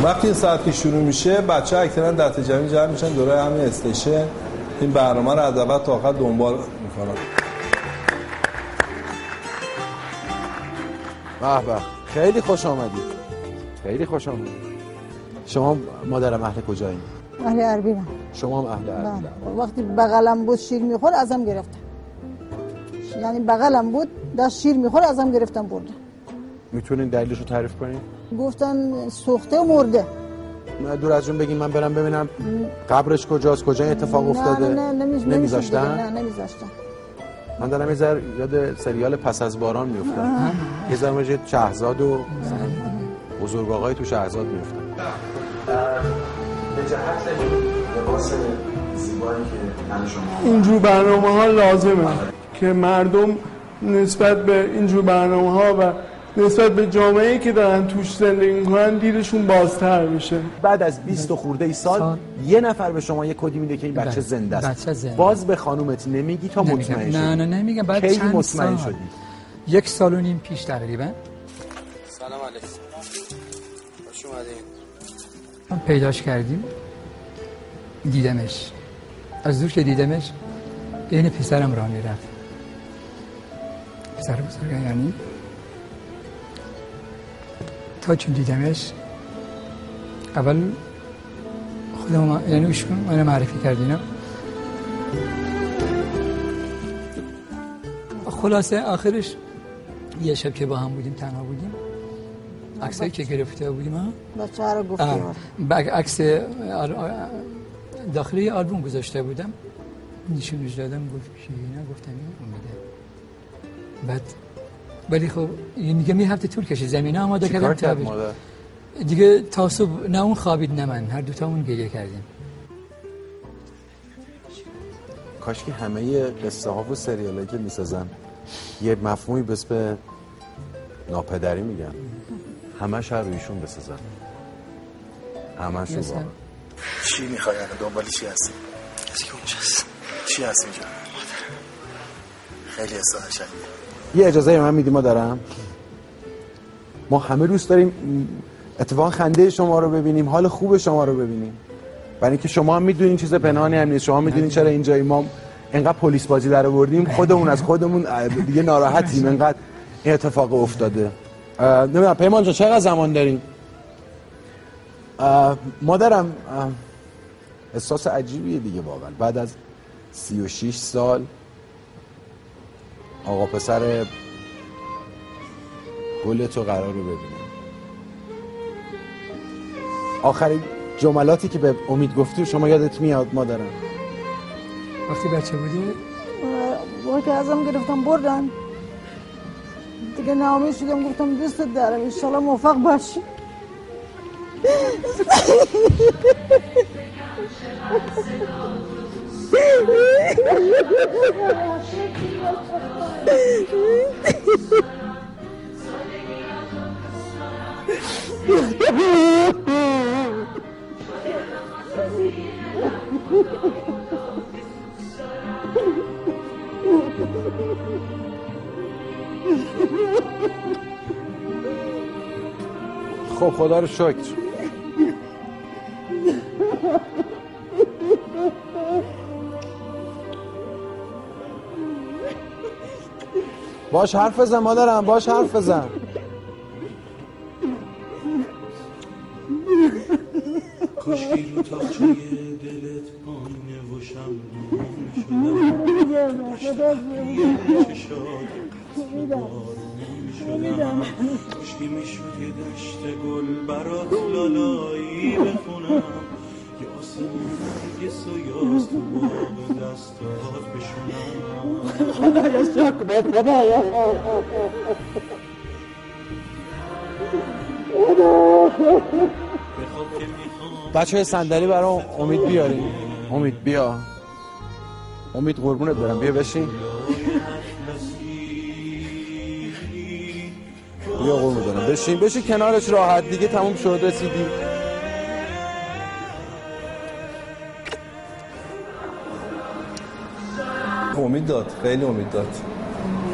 وقتی این ساعت که شروع میشه بچه‌ها اکثرا دسته جمعی میشن دوره همین استیشن، این برنامه رو از اول تا آخر دنبال میکنن. به به، خیلی خوش آمدید. خیلی خوش آمدید. شما مادرم اهل کجایین؟ اهل اربیلم. شما هم اهل اربیلم. وقتی بغلم بود شیر میخور ازم گرفتم، یعنی بغلم بود داشت شیر میخور ازم گرفتم بردم. میتونین دلیلش رو تعریف کنین؟ گفتن سوخته و مرده. دور از جون بگین من برم ببینم قبرش کجاست، کجا اتفاق افتاده. نه نمیذاشتن. من دارم یه ذره یاد سریال پس از باران میافتم. یه ذره مجید شهرزاد و بزرگ آقای تو شهرزاد میافتم. به جهت لباس زیبایی که تن شما اینجور برنامه‌ها لازمه که مردم نسبت به اینجور برنامه‌ها و نسبت به جامعه‌ای که دارن توش زندگی می‌کنن دیدشون بازتر بشه. بعد از 20 خورده ای سال یه نفر به شما یه کدی میده که این بچه زنده است. باز به خانومت نمیگی تا مطمئن شدی؟ نه نمیگم. بعد چند مطمئن سال شدی؟ 1 سال و نیم پیش تقریبا. سلام علیکم. خوش اومدین. من پیداش کردیم، دیدمش، از دور که دیدمش این پسرم راه میرفت، پسر بزرگم، یعنی تا چون دیدمش اول خودم یعنی ایشون منو معرفی کردینا. خلاصه آخرش یه شب که با هم بودیم، تنها بودیم، عکسایی که گرفته بودیم بچه ها رو گفتیم، عکس داخلی آلبوم گذاشته بودم، نشونش دادم، گفت اینا، گفتم امیده. بعد ولی خب میگه می هفته طول کشید، زمینه آماده کردم تا دیگه تا صبح نه اون خوابید نه من، هر دوتامون گریه کردیم. کاش که همه قصه ها و سریالایی که میسازن یه مفهومی به اسم ناپدری میگن، همش هر رویشون بسازن، همش رو واقعا. چی میخوای الان؟ دنبال چی هستی؟ کسی که اونجاست. چی هست اینجا؟ خیلی اصلا قشنگه. یه اجازه من میدی مادرم؟ ما همه دوست داریم اتفاقا خنده شما رو ببینیم، حال خوب شما رو ببینیم، برای اینکه شما هم میدونین چیز پنهانی هم نیست. شما میدونین چرا اینجایی ما انقدر پلیس بازی در آوردیم، خودمون از خودمون دیگه ناراحتیم انقدر این اتفاق افتاده. نمیدونم پیمان جان چقدر زمان داریم؟ مادرم احساس عجیبیه دیگه واقعا، بعد از 36 سال آقا پسر گلتو قرار رو ببینم. آخرین جملاتی که به امید گفتی شما یادت میاد مادرم؟ وقتی بچه بودی؟ وقتی ازم گرفتم بردن دیگه ناامید شدم، گفتم دوستت دارم، انشالله موفق باشی. خب خدا رو شکر. باش حرف بزن مادرم، باش حرف بزن. کشکی رو تا چه دلت پایینه و شمدون شدم شدم کشکی میشود یه دشت گل برات لالایی بخونم، یه آسمون نرگس و یاس تو باغ دستات بشونم. بچه صندلی برای امید بیاریم. امید بیا، امید قربونت برم، بیا بشین، بیا قربونت برم، بشین کنارش راحت، دیگه تموم شد، رسیدی. امید داد، خیلی امید داد،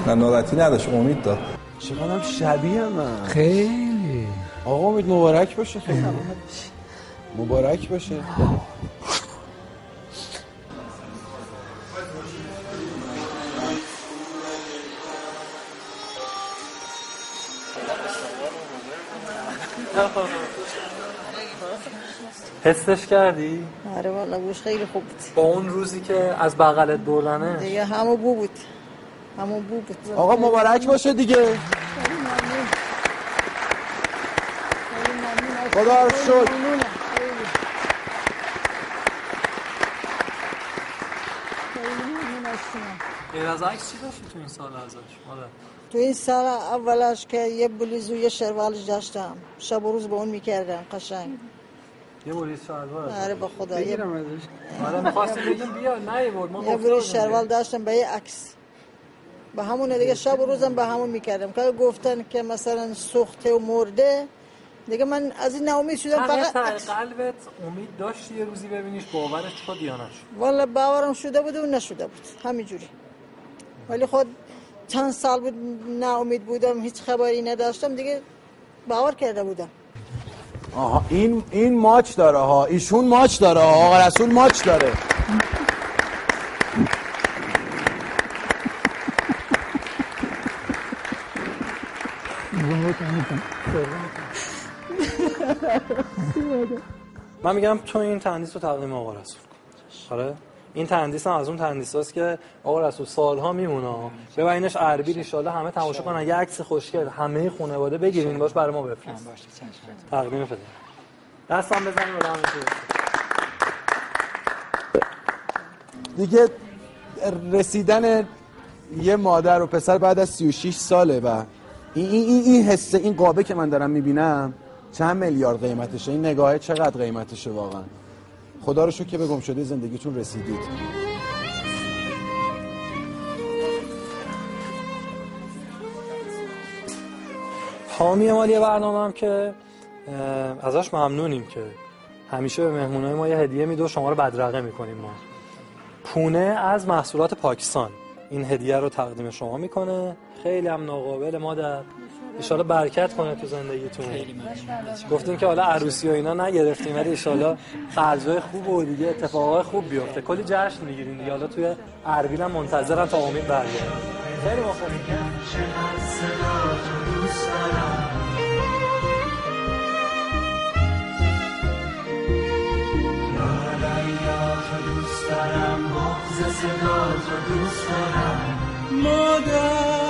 نه ناراحتی نداشت، امید داد. چقدر شبیه من. خیلی آقا امید مبارک باشه. خیلی مبارک باشه. حسش کردی؟ آره والا گوش خیلی خوب بود. با اون روزی که از بغلت بردنه دیگه همون بو بود. آقا مبارک باشه دیگه. خدا رو شکر. غیر از عکس چی داشتی تو این سال ازش؟ تو این سال اولش که یه بلیز و یه شروالش داشتم، شب و روز با اون میکردم قشنگ. یه بلیز شلوار. آره به خدا. آره می‌خواستم بگم بیا نیورد ما یه بلیز شلوار داشتم به یه عکس. به همون دیگه شب و روزم به همون میکردم. که گفتن که مثلا سوخته و مرده دیگه من از این ناامید شدم. فقط قلبت امید داشتی یه روزی ببینیش باورت شد یا نشد؟ والا باورم شده بود و نشده بود همینجوری. ولی خود چند سال بود ناامید بودم، هیچ خبری نداشتم دیگه باور کرده بودم. آها این ماچ داره ها، ایشون ماچ داره ها، آقا رسول ماچ داره. من میگم تو این تندیس رو تقدیم آقا رسول کن. آره این تندیس هم از اون تندیساست که آقا رسول سالها میمونه. ببینش اربیل ان شاءالله همه تماشا کنن، یه عکس خوشگل همه خانواده بگیرین باش برای ما بفرست. تقدیم فدا. دستم بزنیم بالا همینجوری. دیگه رسیدن یه مادر و پسر بعد از 36 ساله و این حسه، این قابه که من دارم میبینم چند میلیارد قیمتشه، این نگاهه چقدر قیمتشه واقعا. خدا رو شکر که به گم شده زندگیتون رسیدید. حامی مالی برنامه هم که ازش ممنونیم که همیشه به مهمونای ما یه هدیه میده و شما رو بدرقه میکنیم. ما پونه از محصولات پاکستان این هدیه رو تقدیم شما میکنه. خیلی هم ناقابل مادر، ان شاءالله برکت کنه تو زندگیتون. گفتین که حالا عروسی و اینا نگرفتیم ولی ان شاءالله قرضای خوب و دیگه اتفاقای خوب بیفته. کلی جشن میگیرین دیگه. حالا توی اربیل هم منتظرم تا امید برگرده. خیلی مخلصم. مادر